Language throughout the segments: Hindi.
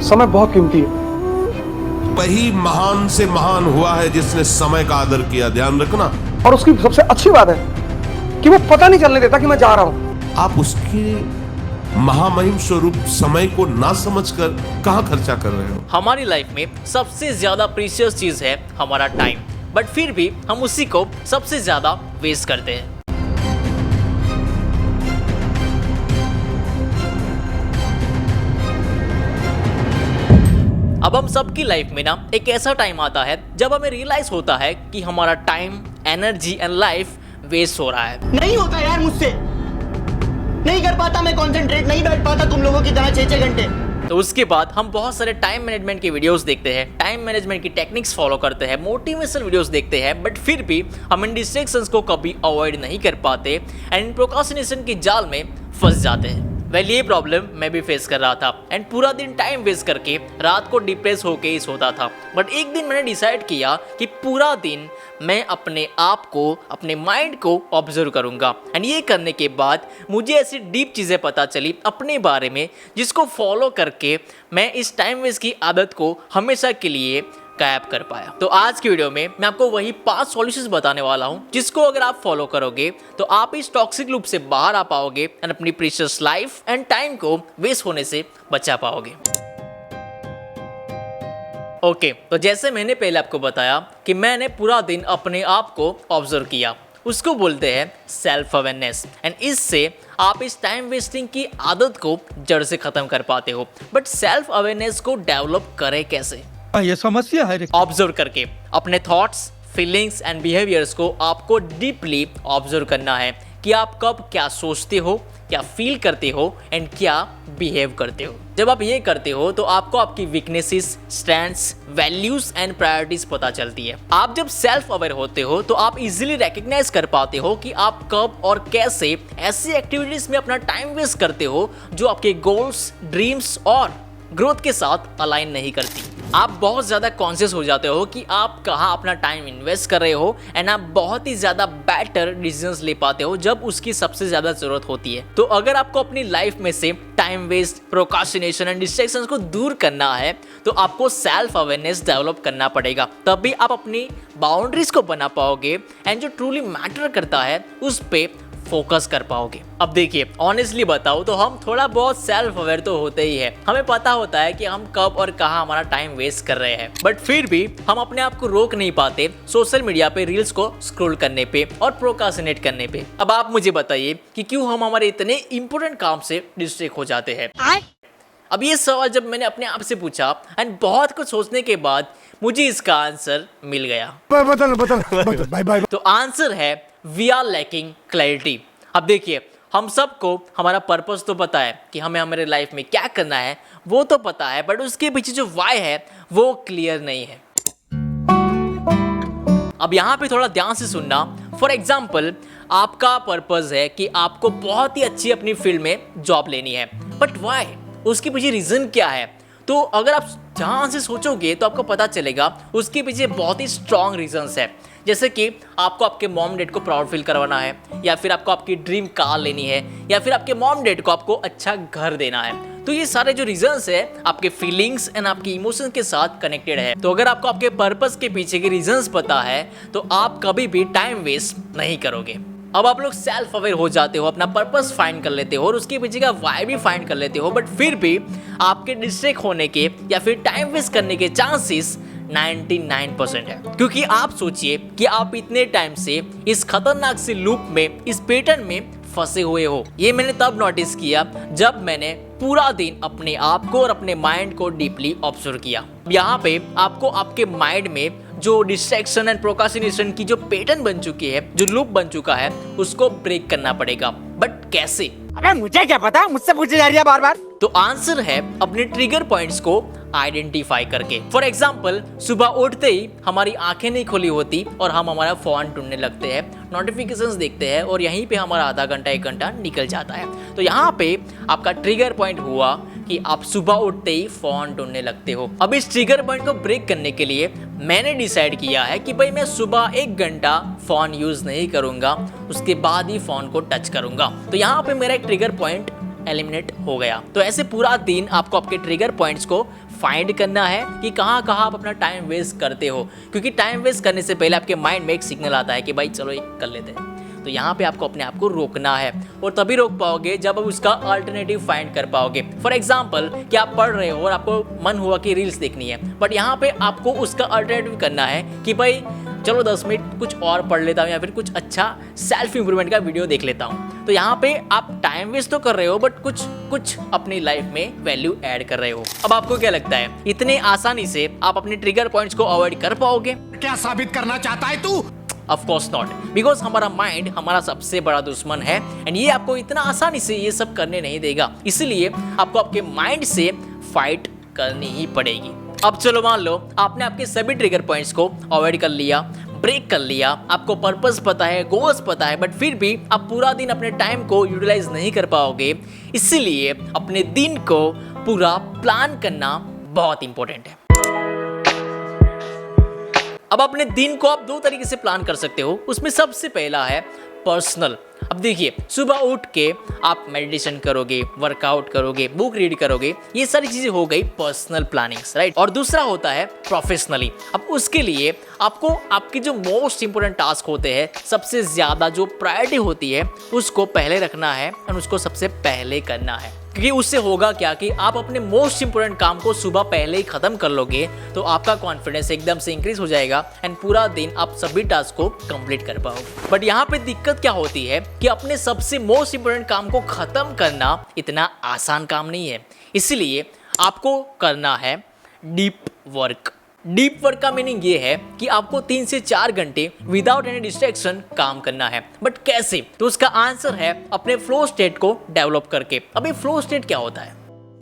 समय बहुत कीमती है। वही महान से महान हुआ है जिसने समय का आदर किया, ध्यान रखना। और उसकी सबसे अच्छी बात है कि वो पता नहीं चलने देता कि मैं जा रहा हूं। आप उसके महामहिम स्वरूप समय को ना समझकर कहां खर्चा कर रहे हो। हमारी लाइफ में सबसे ज्यादा प्रीशियस चीज है हमारा टाइम, बट फिर भी हम उसी को सबसे ज्यादा वेस्ट करते हैं। अब हम सबकी लाइफ में ना एक ऐसा टाइम आता है जब हमें रियलाइज होता है कि हमारा time, energy and life waste हो रहा है। नहीं होता यार मुझसे, नहीं कर पाता मैं कंसंट्रेट, नहीं बैठ पाता तुम लोगों की तरह 6-6 घंटे। तो उसके बाद हम बहुत सारे टाइम मैनेजमेंट के वीडियोस देखते हैं, टाइम मैनेजमेंट की टेक्निक्स फॉलो करते हैं, मोटिवेशनल वीडियोस देखते हैं, बट फिर भी हम इन डिस्ट्रैक्शंस को कभी अवॉइड नहीं कर पाते एंड इन प्रोक्रास्टिनेशन की जाल में फंस जाते हैं। वेल, ये प्रॉब्लम मैं भी फेस कर रहा था एंड पूरा दिन टाइम वेस्ट करके रात को डिप्रेस होके ही सोता था। बट एक दिन मैंने डिसाइड किया कि पूरा दिन मैं अपने आप को, अपने माइंड को ऑब्जर्व करूंगा एंड ये करने के बाद मुझे ऐसी डीप चीज़ें पता चली अपने बारे में जिसको फॉलो करके मैं इस टाइम वेस्ट की आदत को हमेशा के लिए गायब कर पाया। तो आज की वीडियो में मैं आपको वही 5 सॉल्यूशंस बताने वाला हूं जिसको अगर आप फॉलो करोगे तो आप इस टॉक्सिक लूप से बाहर आ पाओगे एंड अपनी प्रीशियस लाइफ एंड टाइम को वेस्ट होने से बचा पाओगे। ओके, तो जैसे मैंने पहले आपको बताया कि मैंने पूरा दिन अपने आप को ऑब्जर्व किया, उसको बोलते हैं सेल्फ अवेयरनेस एंड इससे आप इस टाइम वेस्टिंग की आदत को जड़ से खत्म कर पाते हो। बट सेल्फ अवेयरनेस को डेवलप करें कैसे? ये समस्या है। ऑब्जर्व करके अपने थॉट्स, फीलिंग्स एंड बिहेवियर्स को आपको डीपली ऑब्जर्व करना है कि आप कब क्या सोचते हो, क्या फील करते हो एंड क्या बिहेव करते हो। जब आप ये करते हो तो आपको आपकी weaknesses, strengths, values and priorities पता चलती है। आप जब सेल्फ अवेयर होते हो तो आप इजीली रिकॉग्नाइज कर पाते हो कि आप कब और कैसे ऐसी एक्टिविटीज में अपना टाइम वेस्ट करते हो जो आपके गोल्स, ड्रीम्स और ग्रोथ के साथ अलाइन नहीं करती। आप बहुत ज़्यादा कॉन्शियस हो जाते हो कि आप कहाँ अपना टाइम इन्वेस्ट कर रहे हो एंड आप बहुत ही ज़्यादा बेटर डिसीजंस ले पाते हो जब उसकी सबसे ज़्यादा ज़रूरत होती है। तो अगर आपको अपनी लाइफ में से time waste, procrastination and distractions को दूर करना है तो आपको सेल्फ अवेयरनेस डेवलप करना पड़ेगा। तभी आप अपनी बाउंड्रीज को बना पाओगे एंड जो ट्रूली मैटर करता है उस पे फोकस कर पाओगे। अब देखिए, ऑनेस्टली बताओ तो हम थोड़ा बहुत सेल्फ अवेयर तो होते ही है, हमें पता होता है कि हम कब और कहां हमारा टाइम वेस्ट कर रहे हैं, बट फिर भी हम अपने आप को रोक नहीं पाते सोशल मीडिया पे रील्स को स्क्रॉल करने पे और प्रोक्रास्टिनेट करने पे। अब आप मुझे बताइए कि क्यों हम हमारे इतने इंपॉर्टेंट काम से डिस्ट्रैक्ट हो जाते हैं। अब ये सवाल जब मैंने अपने आप से पूछा एंड बहुत कुछ सोचने के बाद मुझे इसका आंसर मिल गया। बदल। तो आंसर है वी आर लैकिंग क्लैरिटी। अब देखिए, हम सबको हमारा पर्पस तो पता है कि हमें हमारे लाइफ में क्या करना है, वो तो पता है, बट उसके पीछे जो वाई है वो क्लियर नहीं है। अब यहाँ पे थोड़ा ध्यान से सुनना। फॉर एग्जाम्पल, आपका पर्पस है कि आपको बहुत ही अच्छी अपनी फील्ड में जॉब लेनी है, बट वाई, उसके पीछे रीजन क्या है? तो अगर आप ध्यान से सोचोगे तो आपको पता चलेगा उसके पीछे बहुत ही स्ट्रॉन्ग रीजंस है। जैसे कि आपको आपके मॉम डैड को प्राउड फील करवाना है, या फिर आपको आपकी ड्रीम कार लेनी है, या फिर आपके मॉम डैड को आपको अच्छा घर देना है। तो ये सारे जो रीजंस है आपके फीलिंग्स एंड आपके इमोशंस के साथ कनेक्टेड है। तो अगर आपको आपके पर्पस के पीछे के रीजंस पता है तो आप कभी भी टाइम वेस्ट नहीं करोगे। अब आप लोग सेल्फ अवेयर हो जाते हो, अपना पर्पस फाइंड कर लेते हो और उसके पीछे का वाई भी फाइंड कर लेते हो, बट फिर भी आपके डिस्ट्रैक्ट होने के या फिर टाइम वेस्ट करने के चांसेस 99% है। क्योंकि आप सोचिए कि आप इतने टाइम से इस खतरनाक से लूप में, इस पैटर्न में फंसे हुए हो। ये मैंने तब नोटिस किया जब मैंने पूरा दिन अपने आप को और अपने माइंड को डीपली ऑब्जर्व किया। यहाँ पे आपको आपके माइंड में जो डिस्ट्रैक्शन एंड प्रोक्रास्टिनेशन की जो पैटर्न बन चुकी है, जो लूप बन चुका है, उसको ब्रेक करना पड़ेगा। बट कैसे? अबे मुझे क्या पता, मुझसे पूछे जा रही है बार बार। तो आंसर है अपने ट्रिगर पॉइंट्स को आइडेंटिफाई करके। फॉर एग्जाम्पल, सुबह उठते ही हमारी आंखें नहीं खुली होती और हम हमारा फोन ढूंढने लगते हैं, नोटिफिकेशंस देखते हैं और यहीं पे हमारा आधा घंटा 1 घंटा निकल जाता है। तो यहाँ पे आपका ट्रिगर पॉइंट हुआ कि आप सुबह उठते ही फोन ढूंढने लगते हो। अब इस ट्रिगर पॉइंट को ब्रेक करने के लिए मैंने डिसाइड किया है कि भाई मैं सुबह 1 घंटा फोन यूज नहीं करूंगा, उसके बाद ही फोन को टच करूंगा। तो यहाँ पे मेरा एक ट्रिगर पॉइंट एलिमिनेट हो गया। तो ऐसे पूरा दिन आपको आपके ट्रिगर पॉइंट्स को फाइंड करना है कि कहाँ कहाँ आप अपना टाइम वेस्ट करते हो, क्योंकि टाइम वेस्ट करने से पहले आपके माइंड में एक सिग्नल आता है कि भाई चलो ये कर लेते हैं। तो यहाँ पे आपको अपने आप को रोकना है, और तभी रोक पाओगे जब आप उसका अल्टरनेटिव फाइंड कर पाओगे। फॉर एग्जाम्पल कि आप पढ़ रहे हो और आपको मन हुआ कि रील्स देखनी है, बट यहाँ पे आपको उसका अल्टरनेटिव करना है कि भाई चलो 10 मिनट कुछ और पढ़ लेता हूँ या फिर कुछ अच्छा सेल्फ इंप्रूवमेंट का वीडियो देख लेता हूँ। तो यहाँ पे आप टाइम वेस्ट तो कर रहे हो, बट कुछ अपनी लाइफ में वैल्यू ऐड कर रहे हो। अब आपको क्या लगता है इतने आसानी से आप अपने ट्रिगर पॉइंट्स को अवॉइड कर पाओगे? क्या साबित करना चाहता है तू? ऑफ कोर्स नॉट, बिकॉज हमारा माइंड हमारा सबसे बड़ा दुश्मन है एंड ये आपको इतना आसानी से ये सब करने नहीं देगा। इसलिए आपको आपके माइंड से फाइट करनी ही पड़ेगी। अब चलो मान लो आपने आपके सभी ट्रिगर पॉइंट्स को अवॉइड कर लिया, ब्रेक कर लिया, आपको पर्पस पता है, गोल्स पता है, बट फिर भी आप पूरा दिन अपने टाइम को यूटिलाइज नहीं कर पाओगे। इसीलिए अपने दिन को पूरा प्लान करना बहुत इंपॉर्टेंट है। अब अपने दिन को आप दो तरीके से प्लान कर सकते हो। उसमें सबसे पहला है पर्सनल। अब देखिए, सुबह उठ के आप मेडिटेशन करोगे, वर्कआउट करोगे, बुक रीड करोगे, ये सारी चीजें हो गई पर्सनल प्लानिंग्स, राइट। और दूसरा होता है प्रोफेशनली। अब उसके लिए आपको आपके जो मोस्ट इंपोर्टेंट टास्क होते हैं, सबसे ज्यादा जो प्रायोरिटी होती है, उसको पहले रखना है और उसको सबसे पहले करना है। क्योंकि उससे होगा क्या कि आप अपने मोस्ट इंपोर्टेंट काम को सुबह पहले ही खत्म कर लोगे, तो आपका कॉन्फिडेंस एकदम से इंक्रीज हो जाएगा एंड पूरा दिन आप सभी टास्क को कंप्लीट कर पाओगे। बट यहाँ पे दिक्कत क्या होती है कि अपने सबसे मोस्ट इंपोर्टेंट काम को खत्म करना इतना आसान काम नहीं है। इसलिए आपको करना है डीप वर्क। डीप वर्क का मीनिंग ये है कि आपको 3 से 4 घंटे विदाउट एनी डिस्ट्रैक्शन काम करना है। बट कैसे? तो उसका आंसर है अपने फ्लो स्टेट को डेवलप करके। अभी फ्लो स्टेट क्या होता है?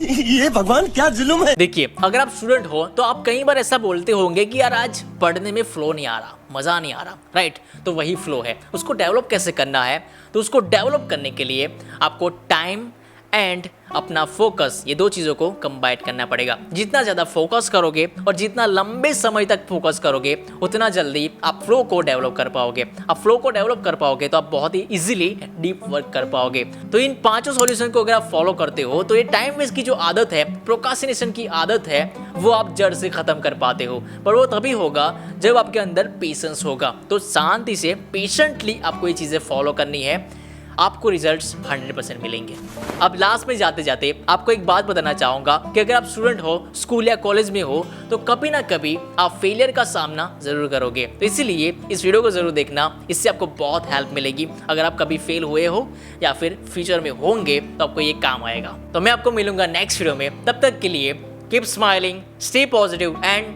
ये भगवान क्या जुल्म है। देखिए, अगर आप स्टूडेंट हो तो आप कई बार ऐसा बोलते होंगे कि यार आज पढ़ने में फ्लो नहीं आ रहा, मजा नहीं आ रहा, राइट। तो वही फ्लो है। उसको डेवलप कैसे करना है? तो उसको डेवलप करने के लिए आपको टाइम एंड अपना फोकस, ये दो चीज़ों को कंबाइन करना पड़ेगा। जितना ज़्यादा फोकस करोगे और जितना लंबे समय तक फोकस करोगे, उतना जल्दी आप फ्लो को डेवलप कर पाओगे। आप फ्लो को डेवलप कर पाओगे तो आप बहुत ही इजीली डीप वर्क कर पाओगे। तो इन 5 सॉल्यूशन को अगर आप फॉलो करते हो तो ये टाइम वेस्ट की जो आदत है, प्रोक्रास्टिनेशन की आदत है, वो आप जड़ से खत्म कर पाते हो। पर वो तभी होगा जब आपके अंदर पेशेंस होगा। तो शांति से पेशेंटली आपको ये चीज़ें फॉलो करनी है, आपको रिजल्ट्स 100% मिलेंगे। अब लास्ट में जाते जाते आपको एक बात बताना चाहूँगा कि अगर आप स्टूडेंट हो, स्कूल या कॉलेज में हो, तो कभी ना कभी आप फेलियर का सामना ज़रूर करोगे। तो इसीलिए इस वीडियो को ज़रूर देखना, इससे आपको बहुत हेल्प मिलेगी। अगर आप कभी फेल हुए हो या फिर फ्यूचर में होंगे तो आपको ये काम आएगा। तो मैं आपको मिलूंगा नेक्स्ट वीडियो में। तब तक के लिए keep smiling, stay positive and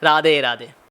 Radhe Radhe.